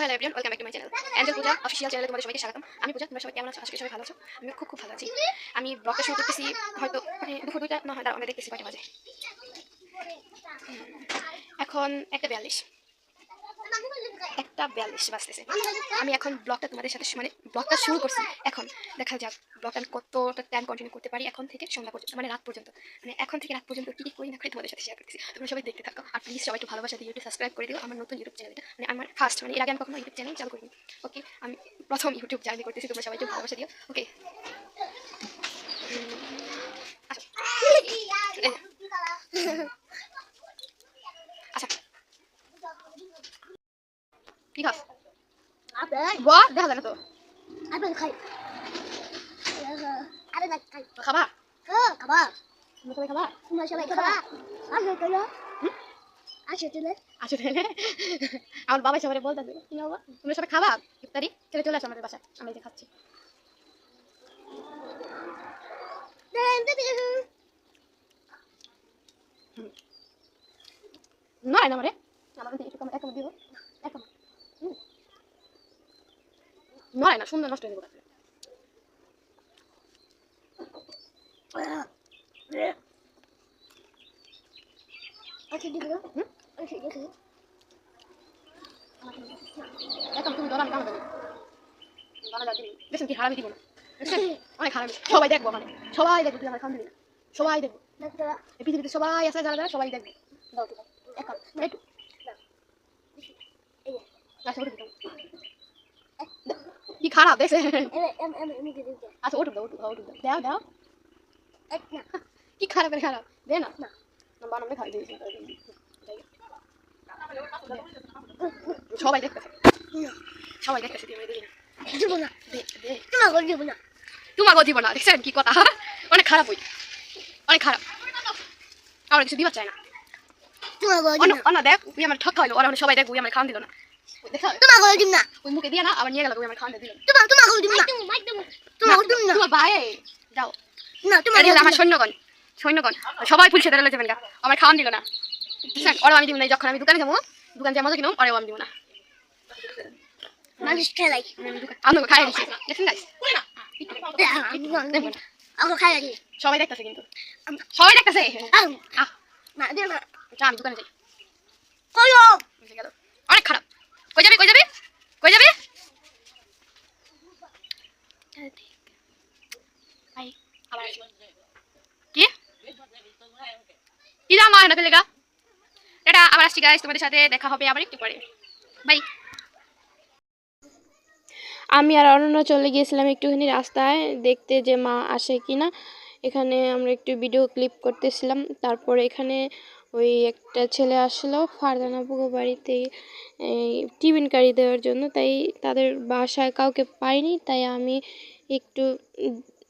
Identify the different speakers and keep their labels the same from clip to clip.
Speaker 1: Hello everyone, welcome back to my channel Angel Puja official চ্যানেলে তোমাদের সবাইকে স্বাগতম। আমি পূজা, তোমরা সবাই কেমন আছো? আশা করি সবাই ভালো আছো। আমি খুব ভালো আছি। আমি ব্লগটা শুরু করতেছি হয়তো মানে দুপুর 2টা না হয়, দাঁড়াও আমরা দেখতেছি কয়টা বাজে। এখন 1:42 বাজতেছে। আমি এখন ব্লগটা তোমাদের সাথে মানে ব্লগটা শুরু করছি। এখন দেখা যাক ব্লগটা আমি কতটা টাইম কন্টিনিউ করতে পারি এখন থেকে সন্ধ্যা পর্যন্ত, মানে রাত পর্যন্ত। মানে এখন থেকে রাত পর্যন্ত কী করি না করি তোমাদের সাথে শেয়ার করতেছি। তোমরা সবাই দেখতে থাকো আর প্লিজ সবাই একটু ভালোবাসা দিয়ে ইউটিউব সাবস্ক্রাইব করে দিও। আমার নতুন ইউটিউব চ্যানেল, এটা মানে আমার ফার্স্ট, মানে এর আগে আমি কখনো ইউটিউব চ্যানেল চালু করিনি। ওকে, আমি প্রথম ইউটিউব জার্নি করতেছি। তোমরা সবাই একটু ভালোবাসা দিও। ওকে, আচ্ছা কি খাস? দেখা যায় না তো। খাবা? তোমরা সবাই খাবা? আচ্ছা তাহলে আমার বাবা সবাই বলতেছে কি বাবা তোমরা সবাই খাবা ইফতারি চলে চলে আসো আমাদের বাসায়, আমি যে খাচ্ছি। নয় না মানে আমাদের একটু কম, এক দিব এক নয় না, সুন্দর নষ্ট হয়ে যাবো। আচ্ছা দিব এখন তুমি দোকান কাম দেবে দোকানে যাবি দেখছেন কি হারামি দিব না, অনেক হারামি। সবাই দেখবো, মানে সবাই দেখবো তুই আমার খান দিবি না, সবাই দেখবো এই পৃথিবীতে সবাই আছে যারা যারা সবাই দেখবে। দাও তুমি এখন একটু আচ্ছা ওটা কি খারাপ দেখছে। আচ্ছা ওটুক দাও ওটুক ওটুক দাও দাও কি খারাপ খারাপ দে না না বানামে খাই দিয়েছি সবাই দেখতেছে, সবাই দেখতেছে তুই আমাকে দিবি না তোমাকে দিব না দেখছেন কি কথা, অনেক খারাপ হই অনেক খারাপ, আমার কিছু দিবার চাই না। অন্য দেখ তুই আমার ঠকা হইলো, ওরা সবাই দেখ তুই আমার খাওয়ান দিল না, ওই মুখে দিয়ে না আবার নিয়ে গেল তুই আমার খাওয়ান দিল তোমার ভাই যাও না তোমার আমার সৈন্যগণ সৈন্যগণ সবাই পুলিশে ধরে যাবেন গা, আমার খাওয়ান দিল না। ওরা আমি দিব না, যখন আমি দোকানে যাবো দোকান যাই মজা কিনুম ওরাও আমি দিব না। মানুষ খেলাই আমি খাই দিচ্ছি দেখছেন গাইস, সবাই দেখতেছে কিন্তু সবাই দেখতেছে। আমি দোকানে যাই অনেক খারাপ। কই যাবি কই যাবি কই যাবি কি কি জানো না ফেলেগা এটা আবার আসছি গাইস, তোমাদের সাথে দেখা হবে আবার একটু পরে, বাই। আমি আর অনন্য চলে গিয়েছিলাম একটুখানি রাস্তায় দেখতে যে মা আসে কিনা। এখানে আমরা একটু ভিডিও ক্লিপ করতেছিলাম। তারপরে এখানে ওই একটা ছেলে আসলো ফারজানা আপুর বাড়িতে টিফিন কারি দেওয়ার জন্য, তাই তাদের বাসায় কাউকে পাইনি, তাই আমি একটু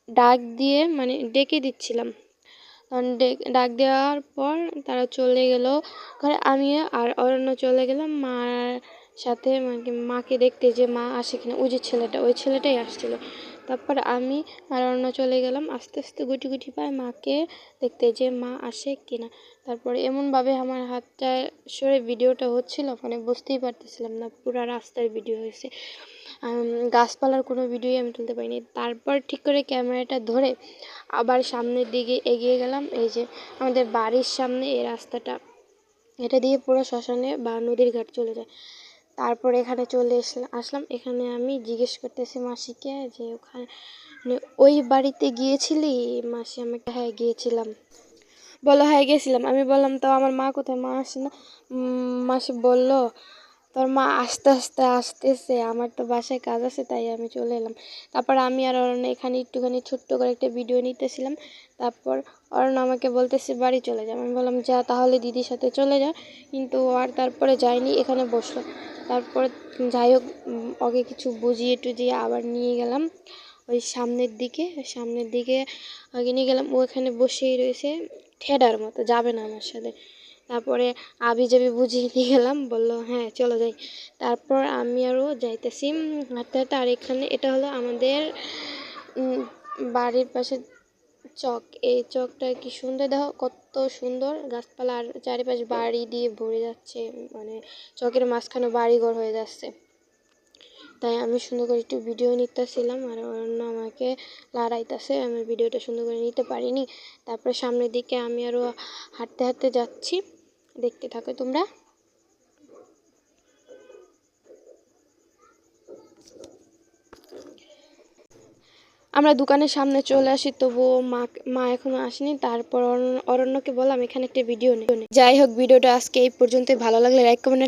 Speaker 1: ডাক দিয়ে মানে ডেকে দিচ্ছিলাম। ডাক দেওয়ার পর তারা চলে গেল ঘরে, আমি আর অরণ্য চলে গেলাম মার সাথে, মানে মাকে দেখতে যে মা আসে কিনা, ওই যে ছেলেটা ওই ছেলেটাই আসছিল। তারপর আমি আর অরণ্য চলে গেলাম আস্তে আস্তে গুটি গুটি পায় মাকে দেখতে যে মা আসে কিনা। তারপরে এমনভাবে আমার হাতটা সরে ভিডিওটা হচ্ছিল, মানে বুঝতেই পারতেছিলাম না পুরো রাস্তার ভিডিও হয়েছে, গাছপালার কোনো ভিডিওই আমি তুলতে পারিনি। তারপর ঠিক করে ক্যামেরাটা ধরে আবার সামনের দিকে এগিয়ে গেলাম। এই যে আমাদের বাড়ির সামনে এই রাস্তাটা, এটা দিয়ে পুরো শ্মশানে বা নদীর ঘাট চলে যায়। তারপর এখানে চলে আসলাম। এখানে আমি জিজ্ঞেস করতেছি মাসিকে যে ওখানে মানে ওই বাড়িতে গিয়েছিলি? মাসি আমাকে হ্যাঁ গিয়েছিলাম। বলো হ্যাঁ গেছিলাম। আমি বললাম তো আমার মা কোথায়? মা আসে না। মাসি বলল তোর মা আস্তে আস্তে আসতেছে, আমার তো বাসায় কাজ আছে তাই আমি চলে এলাম। তারপর আমি আর অরণ্য এখানে একটুখানি ছোট্ট করে একটা ভিডিও নিতেছিলাম। তারপর অরণ্য আমাকে বলতেছে বাড়ি চলে যা। আমি বললাম যা তাহলে দিদির সাথে চলে যা, কিন্তু আর তারপরে যায়নি, এখানে বসলো। তারপর যাই হোক ওকে কিছু বুঝিয়ে টুজিয়ে আবার নিয়ে গেলাম ওই সামনের দিকে আগে নিয়ে গেলাম। ও এখানে বসেই রয়েছে ঠেডার মতো, যাবে না আমার সাথে। তারপরে আবি যাবি বুঝিয়ে নিয়ে গেলাম, বললো হ্যাঁ চলো যাই। তারপর আমি আরও যাইতেছি হাঁটতে হাঁটতে। আর এখানে এটা হলো আমাদের বাড়ির পাশে চক। এই চকটা কি সুন্দর, দেখো কত সুন্দর গাছপালা আর চারিপাশ বাড়ি দিয়ে ভরে যাচ্ছে, মানে চকের মাঝখানে বাড়িঘর হয়ে যাচ্ছে। তাই আমি সুন্দর করে একটু ভিডিও নিতেছিলাম, আর অন্য আমাকে লড়াইতেছে, আমি ভিডিওটা সুন্দর করে নিতে পারিনি। তারপর সামনের দিকে আমি আরও হাঁটতে হাঁটতে যাচ্ছি, দেখতে থাকো তোমরা। আমরা দোকানের সামনে চলে আসি, তবুও মা এখনো আসেনি। তারপর অরণ্যকে বললাম এখানে একটা ভিডিও নেই। যাই হোক, ভিডিওটা আজকে এই পর্যন্ত। ভালো লাগলে লাইক কমেন্ট